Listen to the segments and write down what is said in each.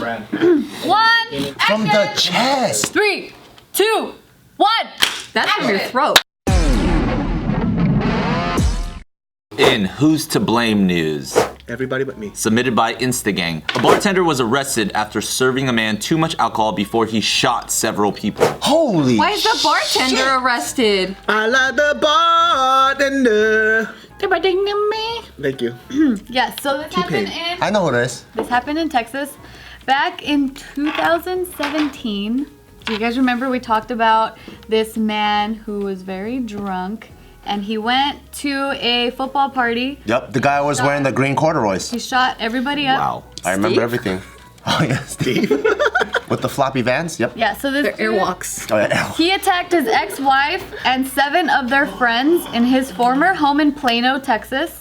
friend. 1. From the chest. 3, 2, 1. That's from your throat. In Who's to Blame news. Everybody but me. Submitted by Instagang. A bartender was arrested after serving a man too much alcohol before he shot several people. Holy Why is the bartender arrested? I like the bartender. Thank you. Yes, so this happened in I know what it is. This happened in Texas back in 2017. Do you guys remember we talked about this man who was very drunk and he went to a football party. Yep, the guy was wearing the green corduroys. He shot everybody up. Wow. I remember everything. Oh yeah, Steve. With the floppy vans, yep. Yeah, so this Their airwalks. Oh yeah. he attacked his ex-wife and 7 of their friends in his former home in Plano, Texas.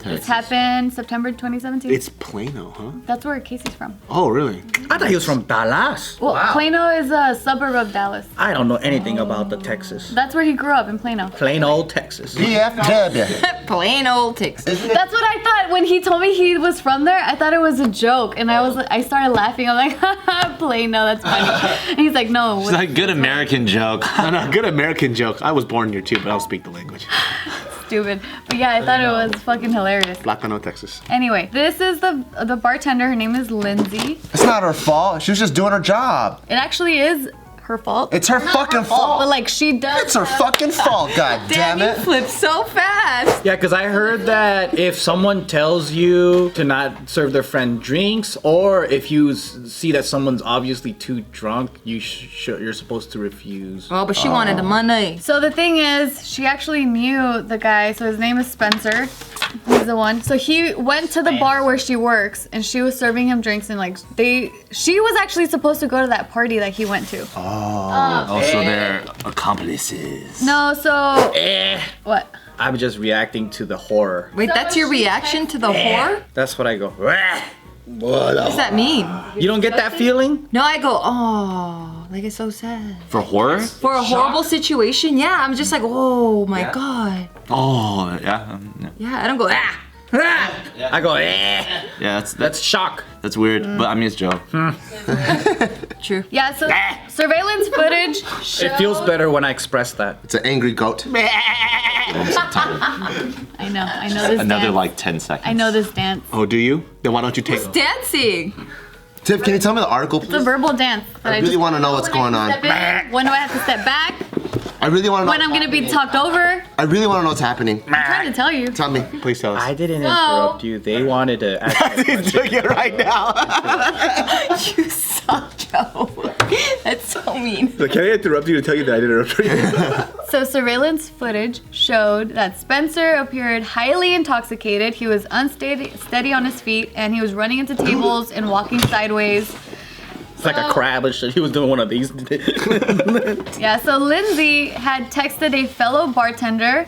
This happened September 2017. It's Plano, huh? That's where Casey's from. Oh, really? I thought he was from Dallas. Well, Plano is a suburb of Dallas. I don't know anything about the Texas. That's where he grew up, in Plano. Plain old Texas. PFW. Plain old Texas. That's what I thought when he told me he was from there. I thought it was a joke, and I started laughing. I'm like, haha, Plano, that's funny. And he's like, no. It's like a good American joke. No, good American joke. I was born here too, but I don't speak the language. Stupid. But yeah, I thought it was fucking hilarious. Plano, Texas. Anyway, this is the bartender. Her name is Lindsay. It's not her fault. She was just doing her job. It actually is her fault. It's her fucking But fault. like she does. It's her fucking fault, god damn You it. flipped so fast. Yeah, because I heard that if someone tells you to not serve their friend drinks, or if you see that someone's obviously too drunk, you're supposed to refuse. Oh, but she wanted the money. So the thing is, she actually knew the guy. So his name is Spencer. He's the one. So he went to the bar where she works, and she was serving him drinks, and like she was actually supposed to go to that party that he went to. Also, they're accomplices. No, so what? I'm just reacting to the horror. Wait, that's your reaction to the whore? That's what I go. What does that mean? You don't get that feeling? No, I go, oh, like it's so sad. For horror? For a horrible situation, yeah, I'm just like, oh my God. Oh, yeah. Yeah, I don't go, ah. I go, Yeah, That's shock. that's weird, but I mean, it's Joe. True. Yeah, so surveillance footage It feels better when I express that. It's an angry goat. I know this Another dance. like 10 seconds. I know this dance. Oh, do you? Then why don't you take Dancing. Tiff, can you tell me the article, It's a please? verbal dance. That I really want to know what's going on. Step in, when do I have to step back? I really want to know. When I'm gonna be talked over? I really want to know what's happening. I'm trying to tell you. Tell me. Please tell us. I didn't interrupt you. They wanted to ask me a He's question. doing it right now. You suck, Joe. That's so mean. Can I interrupt you to tell you that I didn't interrupt you? So surveillance footage showed that Spencer appeared highly intoxicated. He was unsteady on his feet, and he was running into tables and walking sideways. It's like a crab and shit. He was doing one of these. Yeah, so Lindsay had texted a fellow bartender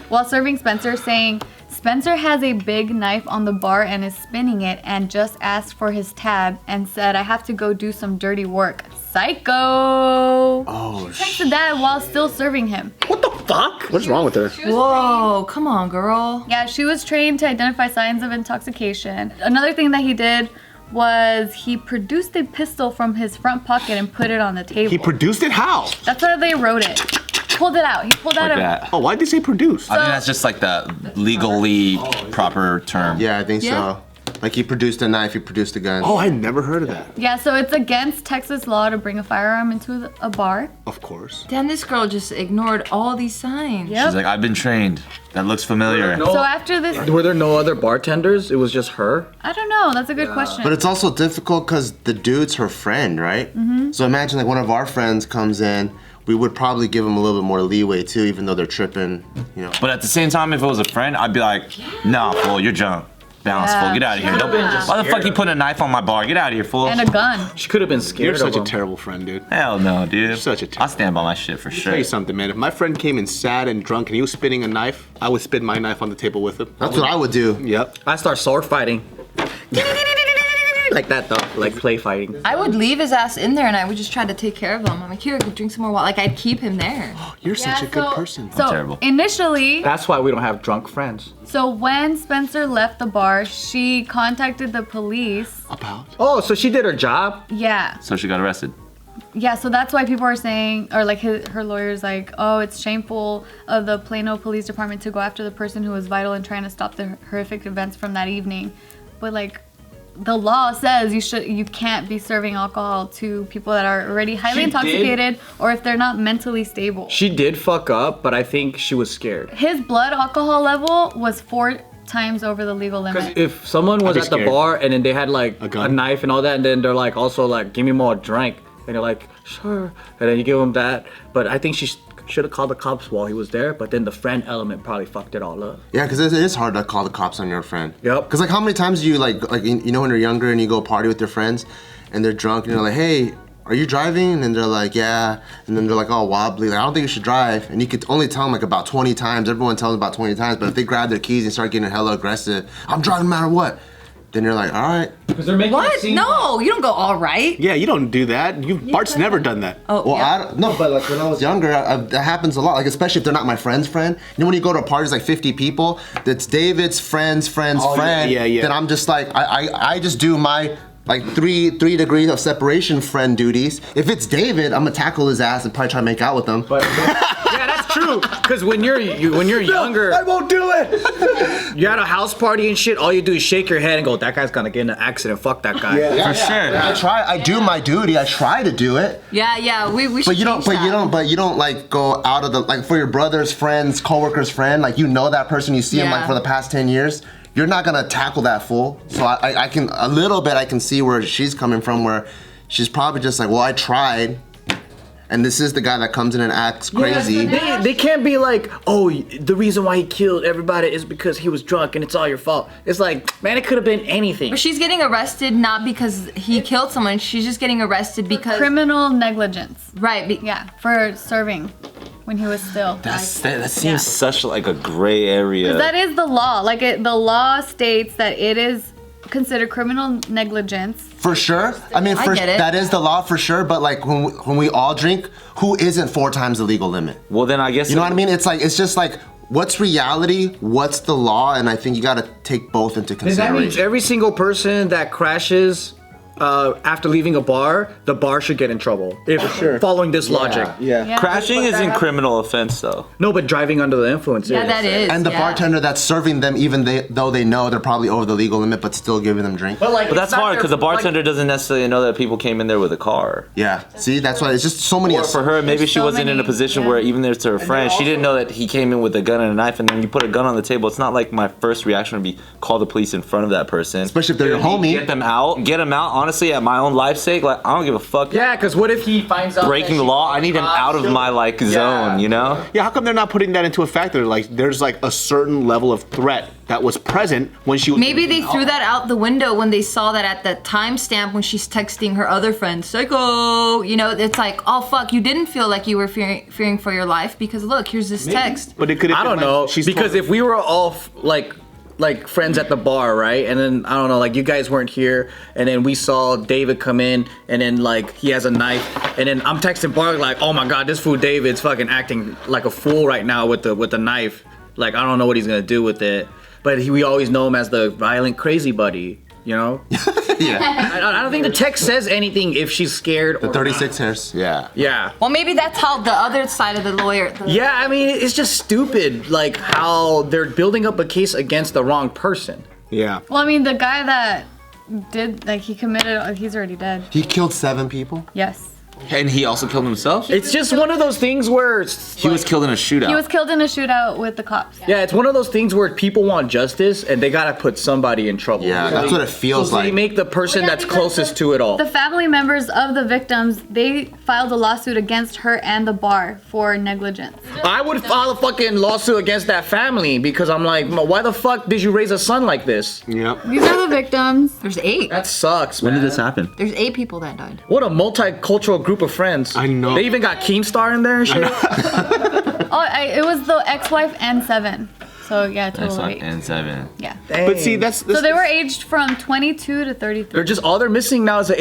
while serving Spencer saying, Spencer has a big knife on the bar and is spinning it and just asked for his tab and said, I have to go do some dirty work. Psycho! Oh, She texted that while still serving him. What the fuck? What's wrong with her? Whoa, come on, girl. Yeah, she was trained to identify signs of intoxication. Another thing that he did was he produced a pistol from his front pocket and put it on the table. He produced it? How? That's how they wrote it. Pulled it out. He pulled out Like a... that. Oh, why'd they say produce? I think that's just like the legally proper term. Yeah, I think Yeah. so. Like he produced a knife, he produced a gun. Oh, I never heard of that. Yeah, so it's against Texas law to bring a firearm into a bar. Of course. Damn, this girl just ignored all these signs. Yep. She's like, I've been trained. That looks familiar. So after this... Were there no other bartenders? It was just her? I don't know. That's a good question. But it's also difficult because the dude's her friend, right? Mm-hmm. So imagine like one of our friends comes in, we would probably give them a little bit more leeway too, even though they're tripping, you know. But at the same time, if it was a friend, I'd be like, nah, fool, you're drunk. Balance, fool, get out of here. Why the fuck you putting a knife on my bar? Get out of here, fool. And a gun. She could have been scared You're of such a him. terrible friend, dude. Hell no, dude. You're such a I stand by my shit for Tell sure. you something, man. If my friend came in sad and drunk and he was spinning a knife, I would spin my knife on the table with him. That's what I would do. Yep. I start sword fighting. I like that though, like play fighting. I would leave his ass in there and I would just try to take care of him. I'm like, here, go drink some more water. Like, I'd keep him there. You're such a good person. So terrible. initially, That's why we don't have drunk friends. so when Spencer left the bar, she contacted the police. About? Oh, so she did her job? Yeah. So she got arrested. Yeah, so that's why people are saying, or like her lawyer's like, oh, it's shameful of the Plano Police Department to go after the person who was vital in trying to stop the horrific events from that evening. But like, the law says you can't be serving alcohol to people that are already highly She intoxicated or if they're not mentally stable. She did fuck up, but I think she was scared. His blood alcohol level was 4 times over the legal limit. If someone was be at the scared. bar and then they had like A a gun? knife and all that, and then they're like also like, give me more drink, and you're like, sure, and then you give them that. But I think she should have called the cops while he was there, but then the friend element probably fucked it all up. Yeah, because it is hard to call the cops on your friend. Yep. Because like, how many times do you like you know when you're younger and you go party with your friends, and they're drunk and you're like, hey, are you driving? And they're like, yeah. And then they're like, all wobbly. Like, I don't think you should drive. And you could only tell them like about 20 times. Everyone tells them about 20 times. But if they grab their keys and start getting hella aggressive, I'm driving no matter what. Then you're like, all right. Because they're making What? No, you don't go all right. Yeah, you don't do that. Bart's never done that. Oh, Well, yeah. I don't, no, but like when I was younger, that happens a lot. Like especially if they're not my friend's friend. You know when you go to a party, it's like 50 people. That's David's friend's friend. yeah. Then I'm just like, I just do my like three degrees of separation friend duties. If it's David, I'm gonna tackle his ass and probably try to make out with him. But yeah, that's true. Because when you're younger, I won't do it. you're at a house party and shit. All you do is shake your head and go, "That guy's gonna get in an accident. Fuck that guy." Yeah, For sure. I try. I do my duty. I try to do it. Yeah, we should But you don't. change But that. you don't like go out of the like for your brother's friend's coworker's friend. Like you know that person. You see him like Yeah. for the past 10 years. You're not gonna tackle that fool. So I can a little bit. I can see where she's coming from. Where she's probably just like, well, I tried. And this is the guy that comes in and acts crazy. They can't be like, oh, the reason why he killed everybody is because he was drunk and it's all your fault. It's like, man, it could have been anything. But she's getting arrested not because he killed someone. She's just getting arrested because Criminal negligence. right. Yeah, for serving when he was still. That seems such like a gray area. That is the law. Like the law states that it is considered criminal negligence. For sure. I mean, I get it. that is the law for sure. But like when we all drink, who isn't 4 times the legal limit? Well, then I guess You know what I mean? It's just like, what's reality? What's the law? And I think you got to take both into That means consideration. every single person that crashes after leaving a bar, the bar should get in trouble. If following this logic. Yeah. crashing isn't criminal offense though. No, but driving under the influence Yeah, is. that is. And the yeah. bartender that's serving them, even though they know they're probably over the legal limit, but still giving them drink. But like, But that's hard because the bartender doesn't necessarily know that people came in there with a car. Yeah. See, that's why it's just so many. Or for her, maybe There's she so wasn't in a many, position yeah. where even if it's her friend, she didn't know that he came in with a gun and a knife, and then you put a gun on the table. It's not like my first reaction would be call the police in front of that person. Especially if they're your homie. Get them out. Get them out. Honestly, at my own life's sake, like I don't give a fuck. yeah, because what if he finds out Breaking that the she- law, I need him out of my like zone, you know? Yeah, how come they're not putting that into a factor? Like, there's like a certain level of threat that was present when she was. Maybe they threw that out the window when they saw that at the timestamp when she's texting her other friend, psycho. You know, it's like, oh fuck, you didn't feel like you were fearing for your life because look, here's this text. But it could. I don't know, because if we were all like friends at the bar, right? And then I don't know, like you guys weren't here, and then we saw David come in, and then like he has a knife, and then I'm texting Bart like, oh my god, this fool David's fucking acting like a fool right now with the knife. Like I don't know what he's gonna do with it, but we always know him as the violent crazy buddy, you know? Yeah. I don't think the text says anything if she's scared. The 36 hairs. Yeah. Yeah. Well, maybe that's how the other side of the lawyer. Yeah, I mean, it's just stupid, like how they're building up a case against the wrong person. Yeah. Well, I mean, the guy that he committed, he's already dead. He killed 7 people. Yes. And he also killed himself? It's just one of those things where He was killed in a shootout. He was killed in a shootout with the cops. yeah, it's one of those things where people want justice and they gotta put somebody in trouble. Yeah, that's what it feels So they like. make the person Well, yeah, that's because closest to it all. The family members of the victims, they filed a lawsuit against her and the bar for negligence. I would file a fucking lawsuit against that family because I'm like, why the fuck did you raise a son like this? Yep. These are the victims. There's 8. That sucks, When man. did this happen? There's 8 people that died. What a multicultural group of friends. I know. They even got Keemstar in there and shit. Oh, it was the ex-wife and 7. So yeah, total of 8. And 7. Yeah. But see, that's So they were aged from 22 to 33. They're just all they're missing now is an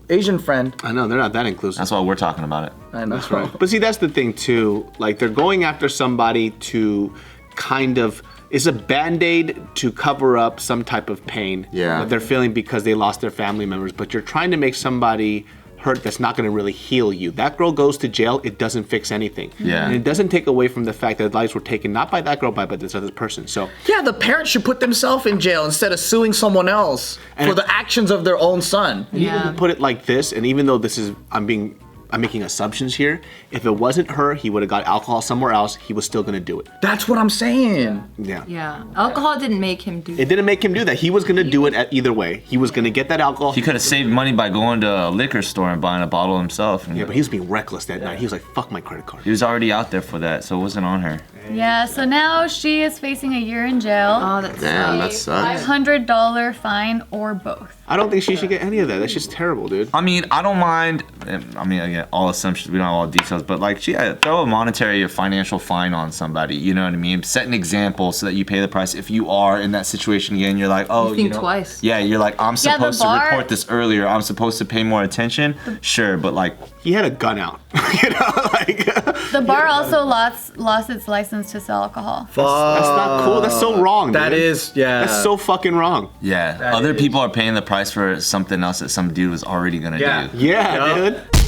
Asian friend. I know they're not that inclusive. That's why we're talking about it. I know. That's right. But see, that's the thing too. Like they're going after somebody to kind of. It's a band-aid to cover up some type of pain that they're feeling because they lost their family members. But you're trying to make somebody hurt that's not going to really heal you. That girl goes to jail, it doesn't fix anything. Yeah. And it doesn't take away from the fact that lives were taken not by that girl, but by this other person. So Yeah, the parents should put themselves in jail instead of suing someone else for the actions of their own son. Yeah. put it like this, and even though this is I'm making assumptions here. If it wasn't her, he would have got alcohol somewhere else. He was still gonna do it. That's what I'm saying. Yeah. Yeah. Alcohol didn't make him do It didn't make him do that. He was gonna do it either way. He was gonna get that alcohol. He could have saved money by going to a liquor store and buying a bottle himself. And Yeah, but he was being reckless that night. He was like, "Fuck my credit card." he was already out there for that, so it wasn't on her. Yeah, so now she is facing a year in jail, Oh, that's Damn, that sucks. $500 fine, or both. I don't think she should get any of that. That's just terrible, dude. I mean, I don't mind. I mean, again, all assumptions. We don't have all details, but like, throw a monetary or financial fine on somebody. You know what I mean? Set an example so that you pay the price. If you are in that situation again, you're like, oh, You think twice. Yeah, you're like, I'm the supposed to bar- report this earlier. I'm supposed to pay more attention. Sure, but like, He had a gun out. You know, like The bar also lost its license to sell alcohol. Fuck. that's not cool. That's so wrong. That dude. is, yeah. That's so fucking wrong. yeah, other people are paying the price for something else that some dude was already gonna do. Yeah, Yup. dude.